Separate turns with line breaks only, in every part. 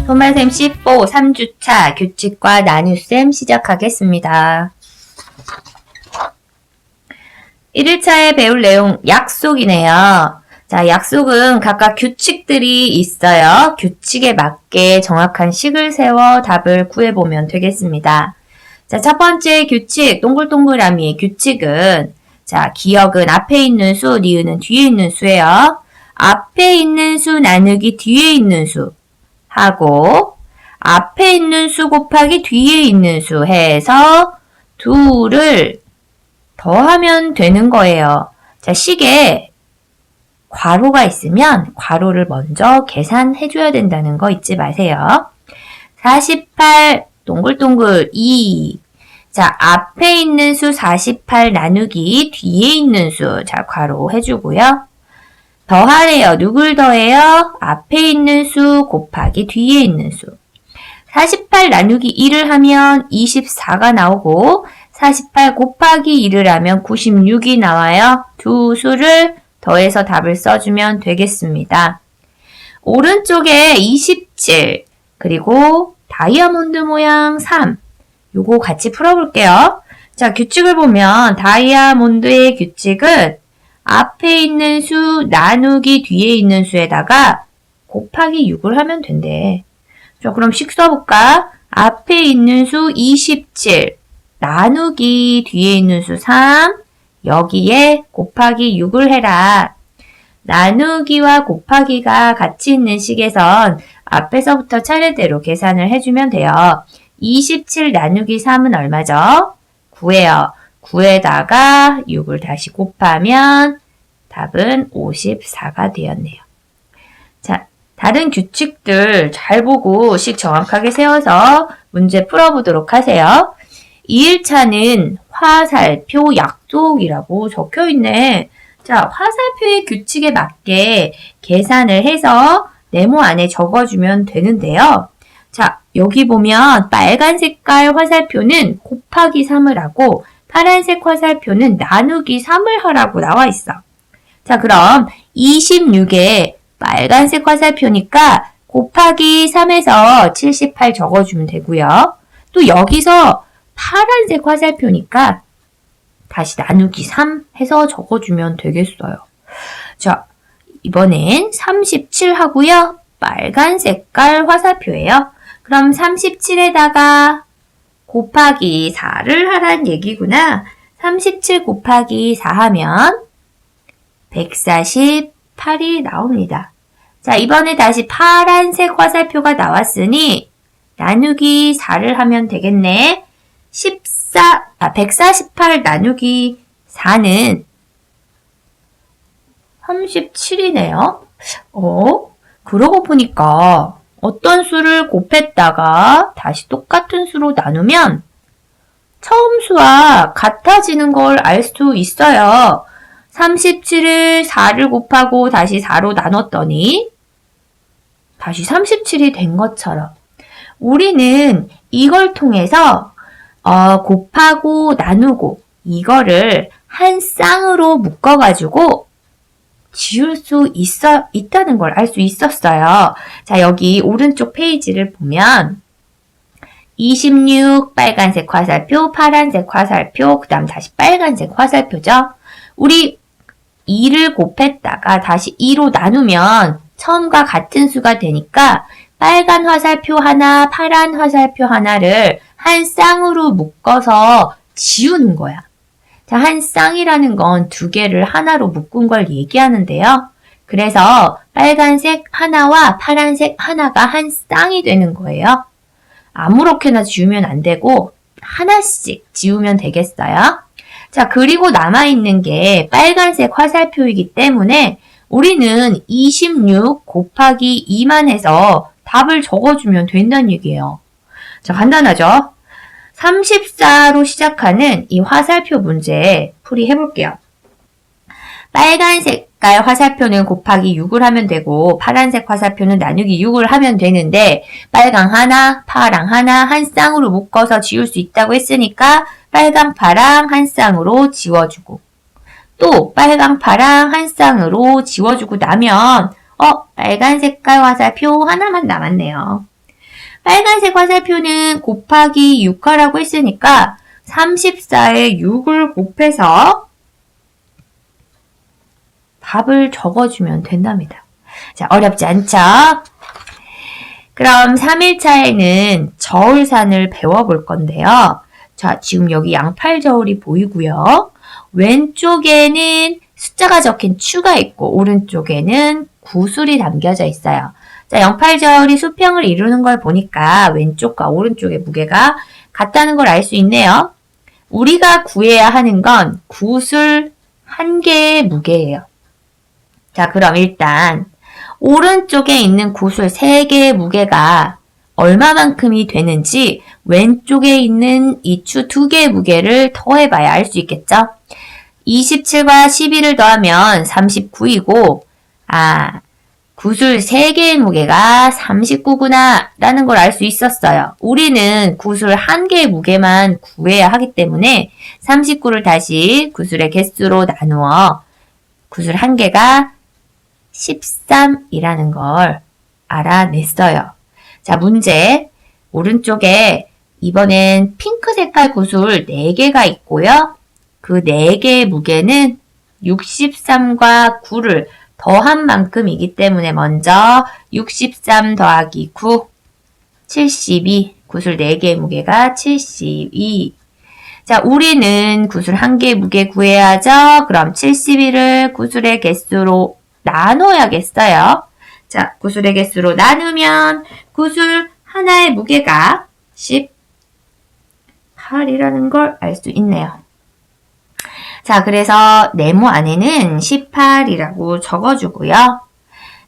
도마쌤 C4 3주차 규칙과 나눗셈 시작하겠습니다. 1일차에 배울 내용 약속이네요. 자, 약속은 각각 규칙들이 있어요. 규칙에 맞게 정확한 식을 세워 답을 구해보면 되겠습니다. 자, 첫 번째 규칙, 동글동글함이의 규칙은 자, 기억은 앞에 있는 수, 니은은 뒤에 있는 수예요. 앞에 있는 수 나누기 뒤에 있는 수 하고 앞에 있는 수 곱하기 뒤에 있는 수 해서 둘을 더하면 되는 거예요. 자, 식에 괄호가 있으면 괄호를 먼저 계산해 줘야 된다는 거 잊지 마세요. 48 동글동글 2. 자, 앞에 있는 수 48 나누기 뒤에 있는 수. 자, 괄호 해주고요. 더하래요. 누굴 더해요? 앞에 있는 수 곱하기 뒤에 있는 수. 48 나누기 1을 하면 24가 나오고 48 곱하기 1을 하면 96이 나와요. 두 수를 더해서 답을 써주면 되겠습니다. 오른쪽에 27 그리고 다이아몬드 모양 3 요거 같이 풀어볼게요. 자, 규칙을 보면 다이아몬드의 규칙은 앞에 있는 수 나누기 뒤에 있는 수에다가 곱하기 6을 하면 된대. 자, 그럼 식 써볼까? 앞에 있는 수 27 나누기 뒤에 있는 수 3 여기에 곱하기 6을 해라. 나누기와 곱하기가 같이 있는 식에선 앞에서부터 차례대로 계산을 해주면 돼요. 27 나누기 3은 얼마죠? 9예요. 9에다가 6을 다시 곱하면 답은 54가 되었네요. 자, 다른 규칙들 잘 보고 식 정확하게 세워서 문제 풀어보도록 하세요. 2일차는 화살표 약속이라고 적혀있네. 자, 화살표의 규칙에 맞게 계산을 해서 네모 안에 적어주면 되는데요. 자, 여기 보면 빨간 색깔 화살표는 곱하기 3을 하고 파란색 화살표는 나누기 3을 하라고 나와 있어. 자, 그럼 26에 빨간색 화살표니까 곱하기 3에서 78 적어주면 되고요. 또 여기서 파란색 화살표니까 다시 나누기 3 해서 적어주면 되겠어요. 자, 이번엔 37 하고요. 빨간 색깔 화살표예요. 그럼 37에다가 곱하기 4를 하란 얘기구나. 37 곱하기 4 하면 148이 나옵니다. 자, 이번에 다시 파란색 화살표가 나왔으니 나누기 4를 하면 되겠네. 148 나누기 4는 37이네요. 그러고 보니까 어떤 수를 곱했다가 다시 똑같은 수로 나누면 처음 수와 같아지는 걸 알 수 있어요. 37을 4를 곱하고 다시 4로 나눴더니 다시 37이 된 것처럼 우리는 이걸 통해서 곱하고 나누고 이거를 한 쌍으로 묶어가지고 지울 수 있다는 걸 알 수 있었어요. 자, 여기 오른쪽 페이지를 보면 26 빨간색 화살표, 파란색 화살표, 그 다음 다시 빨간색 화살표죠. 우리 2를 곱했다가 다시 2로 나누면 처음과 같은 수가 되니까 빨간 화살표 하나, 파란 화살표 하나를 한 쌍으로 묶어서 지우는 거야. 자, 한 쌍이라는 건 두 개를 하나로 묶은 걸 얘기하는데요. 그래서 빨간색 하나와 파란색 하나가 한 쌍이 되는 거예요. 아무렇게나 지우면 안 되고 하나씩 지우면 되겠어요. 자, 그리고 남아있는 게 빨간색 화살표이기 때문에 우리는 26 곱하기 2만 해서 답을 적어주면 된다는 얘기예요. 자, 간단하죠? 34로 시작하는 이 화살표 문제 풀이 해볼게요. 빨간 색깔 화살표는 곱하기 6을 하면 되고 파란색 화살표는 나누기 6을 하면 되는데 빨강 하나, 파랑 하나 한 쌍으로 묶어서 지울 수 있다고 했으니까 빨강, 파랑 한 쌍으로 지워주고 또 빨강, 파랑 한 쌍으로 지워주고 나면 빨간 색깔 화살표 하나만 남았네요. 빨간색 화살표는 곱하기 6하라고 했으니까 34에 6을 곱해서 답을 적어주면 된답니다. 자, 어렵지 않죠? 그럼 3일차에는 저울산을 배워볼 건데요. 자, 지금 여기 양팔 저울이 보이고요. 왼쪽에는 숫자가 적힌 추가 있고 오른쪽에는 구술이 담겨져 있어요. 자, 양팔 저울이 수평을 이루는 걸 보니까 왼쪽과 오른쪽의 무게가 같다는 걸 알 수 있네요. 우리가 구해야 하는 건 구술 한 개의 무게예요. 자, 그럼 일단 오른쪽에 있는 구술 3개의 무게가 얼마만큼이 되는지 왼쪽에 있는 이 추 2개의 무게를 더해봐야 알 수 있겠죠? 27과 12를 더하면 39이고 구술 3개의 무게가 39구나 라는 걸 알 수 있었어요. 우리는 구술 1개의 무게만 구해야 하기 때문에 39를 다시 구술의 개수로 나누어 구술 1개가 13이라는 걸 알아냈어요. 자, 문제. 오른쪽에 이번엔 핑크 색깔 구술 4개가 있고요. 그 4개의 무게는 63과 9를 더한 만큼이기 때문에 먼저 63 더하기 9, 72. 구술 4개의 무게가 72. 자, 우리는 구술 1개의 무게 구해야죠. 그럼 72를 구술의 개수로 나눠야겠어요. 자, 구술의 개수로 나누면 구술 하나의 무게가 18이라는 걸 알 수 있네요. 자, 그래서 네모 안에는 18이라고 적어주고요.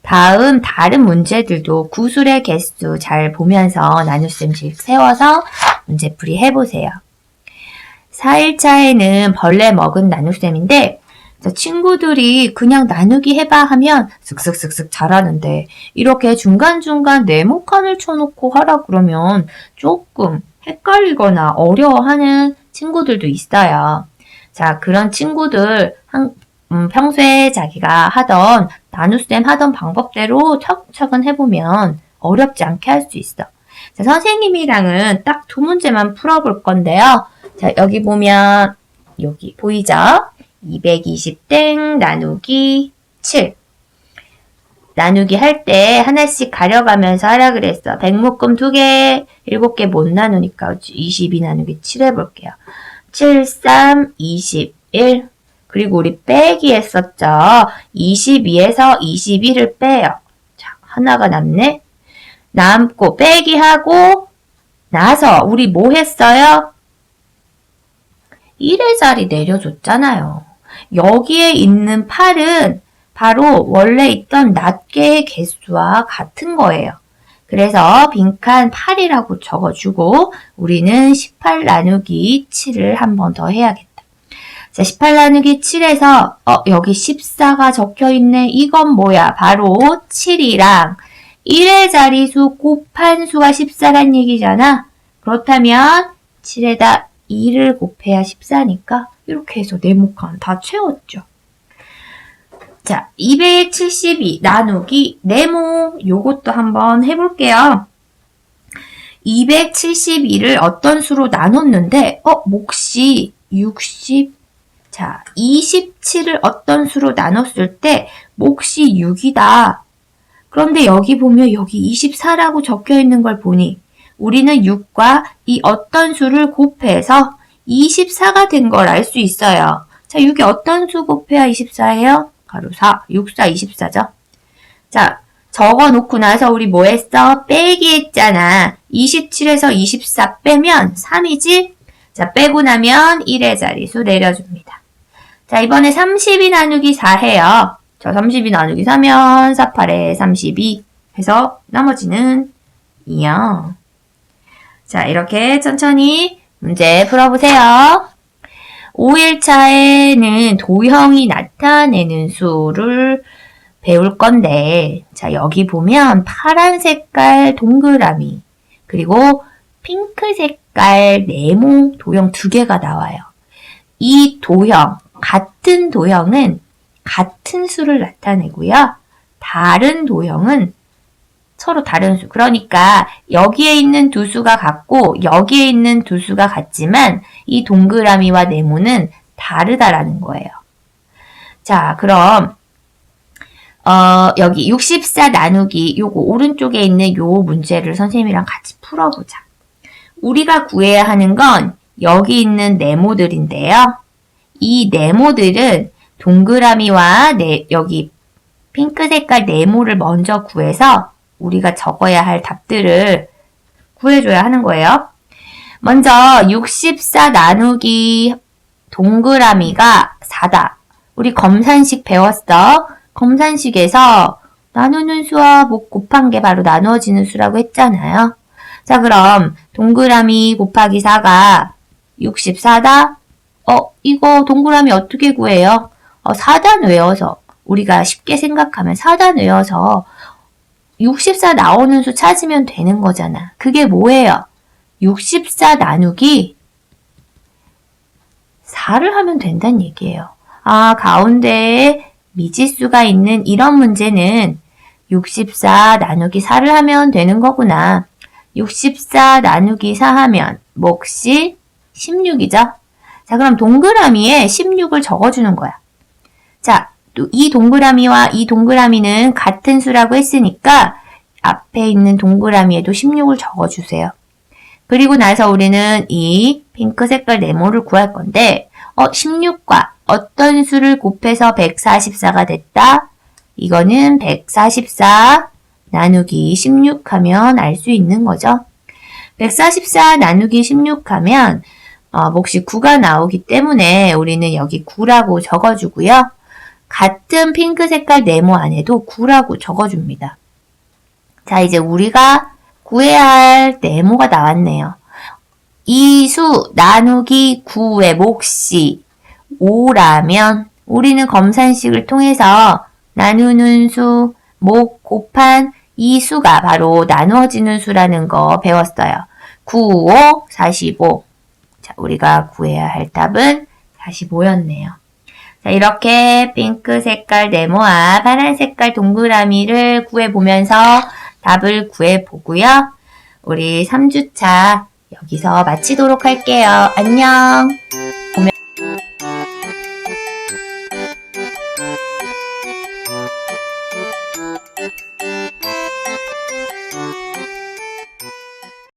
다음 다른 문제들도 구술의 개수 잘 보면서 나눗셈씩 세워서 문제풀이 해보세요. 4일차에는 벌레 먹은 나눗셈인데 친구들이 그냥 나누기 해봐 하면 슥슥슥슥 잘하는데 이렇게 중간중간 네모칸을 쳐놓고 하라 그러면 조금 헷갈리거나 어려워하는 친구들도 있어요. 자, 그런 친구들 평소에 자기가 하던 나눗셈 하던 방법대로 차근차근 해보면 어렵지 않게 할 수 있어. 자, 선생님이랑은 딱 2문제만 풀어볼 건데요. 자, 여기 보면 여기 보이죠? 220땡 나누기 7. 나누기 할 때 하나씩 가려가면서 하라 그랬어. 100묶음 2개, 7개 못 나누니까 22 나누기 7 해볼게요. 7, 3, 21. 그리고 우리 빼기 했었죠. 22에서 21을 빼요. 자, 하나가 남네. 남고 빼기 하고 나서 우리 뭐 했어요? 1의 자리 내려줬잖아요. 여기에 있는 8은 바로 원래 있던 낱개의 개수와 같은 거예요. 그래서 빈칸 8이라고 적어주고 우리는 18 나누기 7을 한 번 더 해야겠다. 자, 18 나누기 7에서 여기 14가 적혀있네. 이건 뭐야? 바로 7이랑 1의 자리수 곱한 수가 14란 얘기잖아. 그렇다면 7에다 2를 곱해야 14니까 이렇게 해서 네모칸 다 채웠죠. 자, 272 나누기 네모 요것도 한번 해볼게요. 272를 어떤 수로 나눴는데 몫이 60. 자, 27을 어떤 수로 나눴을 때 몫이 6이다. 그런데 여기 보면 여기 24라고 적혀 있는 걸 보니 우리는 6과 이 어떤 수를 곱해서 24가 된 걸 알 수 있어요. 자, 6이 어떤 수 곱해야 24예요? 바로 4. 6, 4, 24죠. 자, 적어놓고 나서 우리 뭐 했어? 빼기 했잖아. 27에서 24 빼면 3이지? 자, 빼고 나면 1의 자리수 내려줍니다. 자, 이번에 32 나누기 4 해요. 자, 32 나누기 4면 4, 8에 32 해서 나머지는 2요. 자, 이렇게 천천히 문제 풀어보세요. 5일차에는 도형이 나타내는 수를 배울 건데, 자, 여기 보면 파란 색깔 동그라미, 그리고 핑크 색깔 네모 도형 2개가 나와요. 이 도형, 같은 도형은 같은 수를 나타내고요. 다른 도형은 서로 다른 수. 그러니까 여기에 있는 두 수가 같고 여기에 있는 두 수가 같지만 이 동그라미와 네모는 다르다라는 거예요. 자, 그럼 여기 64 나누기 요거 오른쪽에 있는 요 문제를 선생님이랑 같이 풀어보자. 우리가 구해야 하는 건 여기 있는 네모들인데요. 이 네모들은 동그라미와 여기 핑크 색깔 네모를 먼저 구해서 우리가 적어야 할 답들을 구해줘야 하는 거예요. 먼저 64 나누기 동그라미가 4다. 우리 검산식 배웠어. 검산식에서 나누는 수와 곱한 게 바로 나누어지는 수라고 했잖아요. 자, 그럼 동그라미 곱하기 4가 64다? 이거 동그라미 어떻게 구해요? 4단 외워서 우리가 쉽게 생각하면 4단 외워서 64 나오는 수 찾으면 되는 거잖아. 그게 뭐예요? 64 나누기 4를 하면 된다는 얘기예요. 아, 가운데에 미지수가 있는 이런 문제는 64 나누기 4를 하면 되는 거구나. 64 나누기 4 하면 몫이 16이죠? 자, 그럼 동그라미에 16을 적어주는 거야. 자, 또 이 동그라미와 이 동그라미는 같은 수라고 했으니까 앞에 있는 동그라미에도 16을 적어주세요. 그리고 나서 우리는 이 핑크 색깔 네모를 구할 건데 16과 어떤 수를 곱해서 144가 됐다? 이거는 144 나누기 16 하면 알 수 있는 거죠. 144 나누기 16 하면 몫이 9가 나오기 때문에 우리는 여기 9라고 적어주고요. 같은 핑크 색깔 네모 안에도 9라고 적어줍니다. 자, 이제 우리가 구해야 할 네모가 나왔네요. 이 수 나누기 9의 몫이 5라면 우리는 검산식을 통해서 나누는 수, 몫 곱한 이 수가 바로 나누어지는 수라는 거 배웠어요. 9, 5, 45. 자, 우리가 구해야 할 답은 45였네요. 자, 이렇게 핑크 색깔 네모와 파란 색깔 동그라미를 구해보면서 답을 구해보고요. 우리 3주차 여기서 마치도록 할게요. 안녕!